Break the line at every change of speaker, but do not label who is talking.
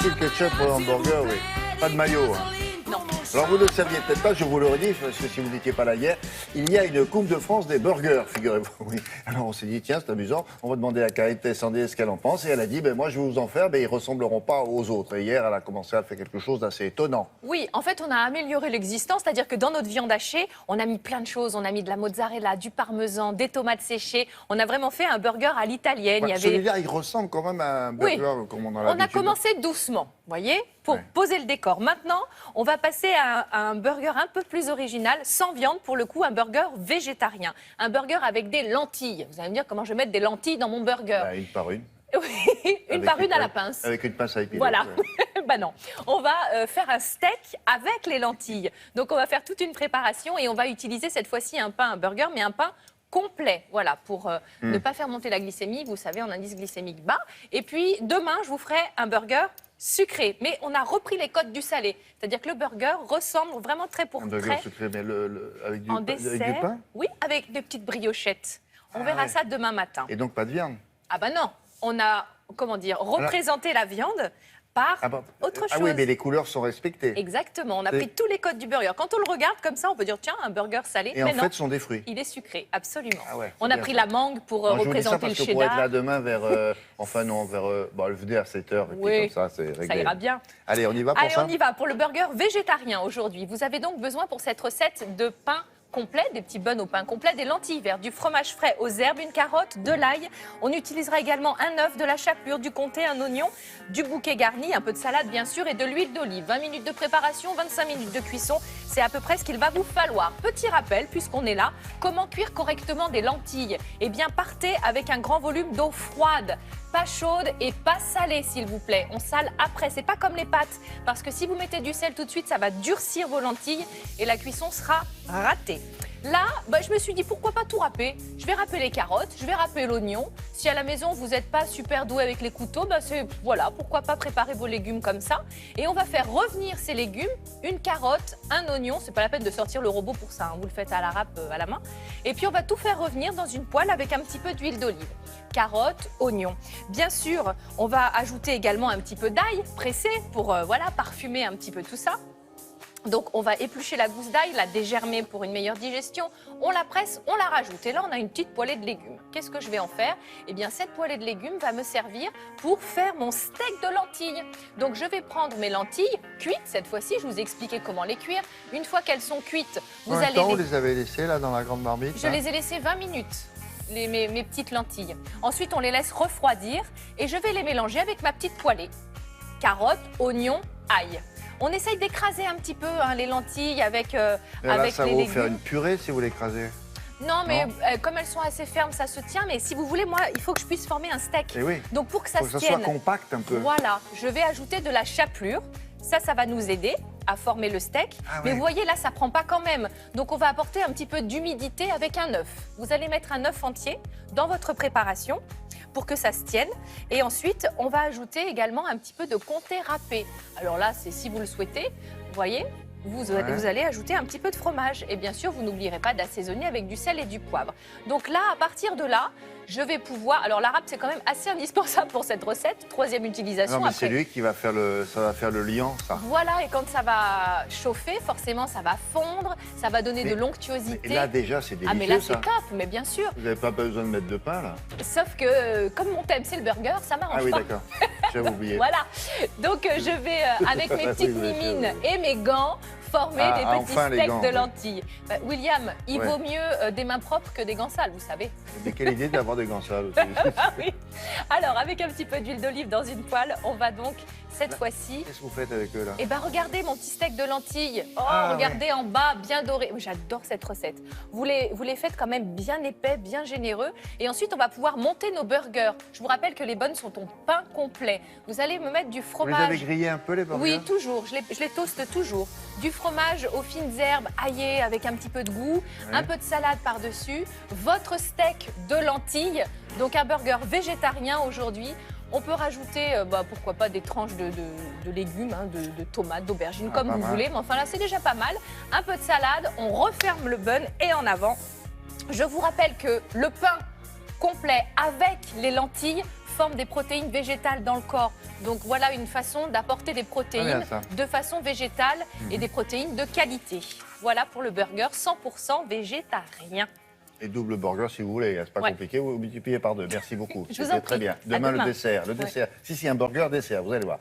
plus de ketchup pour l'hamburger, oui. Pas de maillot. Hein.
Non.
Alors vous ne le saviez peut-être pas, je vous l'aurais dit, parce que si vous n'étiez pas là hier, il y a une Coupe de France des burgers, figurez-vous. Oui. Alors on s'est dit, tiens, c'est amusant, on va demander à Karine Tessandé ce qu'elle en pense, et elle a dit, ben, moi je vais vous en faire, mais ils ne ressembleront pas aux autres. Et hier, elle a commencé à faire quelque chose d'assez étonnant.
Oui, en fait, on a amélioré l'existant, c'est-à-dire que dans notre viande hachée, on a mis plein de choses. On a mis de la mozzarella, du parmesan, des tomates séchées. On a vraiment fait un burger à l'italienne.
Ouais,
Il y avait...
Celui-là, il ressemble quand même à un burger comme on a l'habitude.
On a commencé doucement, vous voyez, pour poser le décor. Maintenant, on va passer à un burger un peu plus original, sans viande, pour le coup, un burger végétarien. Un burger avec des lentilles. Vous allez me dire comment je vais mettre des lentilles dans mon burger.
Bah, une par une.
Oui, une par une à la pince.
Avec une pince à épiler.
Voilà.
Ouais.
Bah non. On va faire un steak avec les lentilles. Donc, on va faire toute une préparation et on va utiliser cette fois-ci un pain, un burger, mais un pain complet, voilà, pour ne pas faire monter la glycémie. Vous savez, un indice glycémique bas. Et puis, demain, je vous ferai un burger sucré. Mais on a repris les codes du salé. C'est-à-dire que le burger ressemble vraiment très pour
Un burger sucré, mais avec du,
en
avec
dessert.
du pain.
Oui, avec des petites briochettes. On verra ça demain matin.
Et donc pas de viande.
Ah bah non, on a, comment dire, représenté la viande par autre chose.
Ah oui, mais les couleurs sont respectées.
Exactement, on a pris tous les codes du burger. Quand on le regarde comme ça, on peut dire, tiens, un burger salé.
Et
mais
en
non,
fait, ce sont des fruits.
il est sucré, absolument.
Ah ouais,
on a
bien
pris
fait.
la mangue pour
Alors, je vous dis ça
représenter le
parce que pour être
cheddar.
là demain vers... enfin non, vers... bon, venez à 7h, et
Oui,
puis comme ça, c'est réglé.
ça ira bien.
Allez, on y va pour
Allez,
ça
on y va pour le burger végétarien aujourd'hui. Vous avez donc besoin pour cette recette de pain complet, des petits buns au pain complet, des lentilles vertes, du fromage frais aux herbes, une carotte, de l'ail. On utilisera également un œuf, de la chapelure, du comté, un oignon, du bouquet garni, un peu de salade bien sûr et de l'huile d'olive. 20 minutes de préparation, 25 minutes de cuisson, c'est à peu près ce qu'il va vous falloir. Petit rappel, puisqu'on est là, comment cuire correctement des lentilles? Eh bien, partez avec un grand volume d'eau froide. Pas chaude et pas salée, s'il vous plaît. On sale après, c'est pas comme les pâtes. Parce que si vous mettez du sel tout de suite, ça va durcir vos lentilles et la cuisson sera ratée. Là, je me suis dit, pourquoi pas tout râper? Je vais râper les carottes, je vais râper l'oignon. Si à la maison, vous n'êtes pas super doué avec les couteaux, voilà, pourquoi pas préparer vos légumes comme ça. Et on va faire revenir ces légumes, une carotte, un oignon. C'est pas la peine de sortir le robot pour ça, hein. Vous le faites à la râpe, à la main. Et puis, on va tout faire revenir dans une poêle avec un petit peu d'huile d'olive. Carottes, oignons. Bien sûr, on va ajouter également un petit peu d'ail pressé pour parfumer un petit peu tout ça. Donc, on va éplucher la gousse d'ail, la dégermer pour une meilleure digestion. On la presse, on la rajoute. Et là, on a une petite poêlée de légumes. Qu'est-ce que je vais en faire? Eh bien, cette poêlée de légumes va me servir pour faire mon steak de lentilles. Donc, je vais prendre mes lentilles cuites. Cette fois-ci, je vous ai expliqué comment les cuire. Une fois qu'elles sont cuites, vous allez...
Vous les avez laissées là dans la grande marmite?
Je les ai laissées 20 minutes. Mes petites lentilles. Ensuite, on les laisse refroidir et je vais les mélanger avec ma petite poêlée. Carottes, oignons, ail. On essaye d'écraser un petit peu les lentilles avec les légumes.
Ça va vous faire une purée si vous l'écrasez?
Non, mais comme elles sont assez fermes, ça se tient. Mais si vous voulez, moi, il faut que je puisse former un steak.
Et oui.
Donc pour que ça
Faut
se
que ça
tienne,
soit compact un peu.
Voilà, je vais ajouter de la chapelure. Ça va nous aider à former le steak. Mais vous voyez, là, ça prend pas quand même. Donc, on va apporter un petit peu d'humidité avec un œuf. Vous allez mettre un œuf entier dans votre préparation pour que ça se tienne. Et ensuite, on va ajouter également un petit peu de comté râpé. Alors là, c'est si vous le souhaitez. Vous voyez, vous allez ajouter un petit peu de fromage. Et bien sûr, vous n'oublierez pas d'assaisonner avec du sel et du poivre. Donc là, à partir de là, je vais pouvoir... Alors la râpe, c'est quand même assez indispensable pour cette recette. Troisième utilisation.
Non, mais c'est lui qui va faire ça va faire le liant, ça.
Voilà, et quand ça va chauffer, forcément, ça va fondre, ça va donner de l'onctuosité.
Et là, déjà, c'est délicieux,
mais là, c'est top, mais bien sûr.
Vous n'avez pas besoin de mettre de pain, là?
Sauf que, comme mon thème, c'est le burger, ça m'arrange pas.
Ah oui, d'accord. J'avais oublié.
Voilà. Donc, je vais, avec mes petites mimines et mes gants, former des petits steaks de lentilles. William, il vaut mieux des mains propres que des gants sales, vous savez.
Mais quelle idée d'avoir des gants sales aussi.
Oui. Alors, avec un petit peu d'huile d'olive dans une poêle, on va donc, cette fois-ci...
Qu'est-ce que vous faites avec eux, là?
Eh bien, regardez mon petit steak de lentilles. Oh, regardez en bas, bien doré. J'adore cette recette. Vous les faites quand même bien épais, bien généreux. Et ensuite, on va pouvoir monter nos burgers. Je vous rappelle que les buns sont en pain complet. Vous allez me mettre du fromage...
Vous les avez grillés un peu, les burgers?
Oui, toujours. Je les toaste toujours. Du fromage aux fines herbes aillées avec un petit peu de goût, un peu de salade par-dessus, votre steak de lentilles, donc un burger végétarien aujourd'hui. On peut rajouter, pourquoi pas, des tranches de légumes, de tomates, d'aubergines, comme vous voulez. Mais enfin là, c'est déjà pas mal. Un peu de salade, on referme le bun et en avant. Je vous rappelle que le pain complet avec les lentilles forment des protéines végétales dans le corps. Donc voilà une façon d'apporter des protéines
ça.
de façon végétale et des protéines de qualité. Voilà pour le burger 100% végétarien.
Et double burger si vous voulez, c'est pas
Ouais.
compliqué, vous multipliez par 2. Merci beaucoup.
Je vous
C'était
en
très
prie.
bien.
À
Demain,
demain.
le dessert. Si, un burger dessert, vous allez voir.